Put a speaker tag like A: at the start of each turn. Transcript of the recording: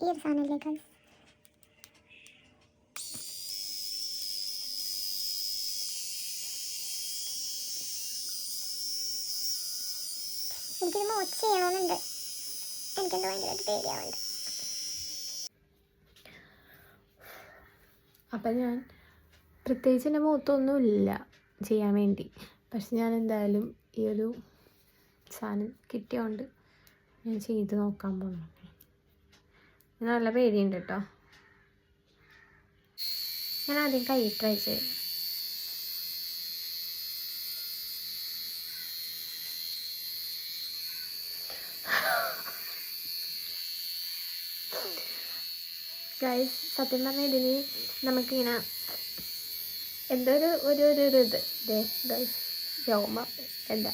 A: ഈ ഒരു സാധനമല്ലേ ഗൈസ്. എനിക്കിത് മോച്ച് ചെയ്യണമെന്നുണ്ട്. എനിക്കെന്തോ ഭയങ്കരമായിട്ട് പേടിയാവുന്നുണ്ട്.
B: അപ്പം ഞാൻ പ്രത്യേകിച്ച് എൻ്റെ മുഖത്തൊന്നുമില്ല ചെയ്യാൻ വേണ്ടി. പക്ഷെ ഞാൻ എന്തായാലും ഈ ഒരു സാധനം കിട്ടിയോണ്ട് ഞാൻ ചെയ്ത് നോക്കാൻ പോകുന്നു. നല്ല പേടിയുണ്ട് കേട്ടോ. ഞാൻ ആദ്യം കൈ ട്രൈ ചെയ്തു. ഗൈസ് സത്യം പറഞ്ഞാൽ ഇതിന് നമുക്കിങ്ങനെ എന്തോ ഒരു ഇത് ഗൈസ് രോമം എന്താ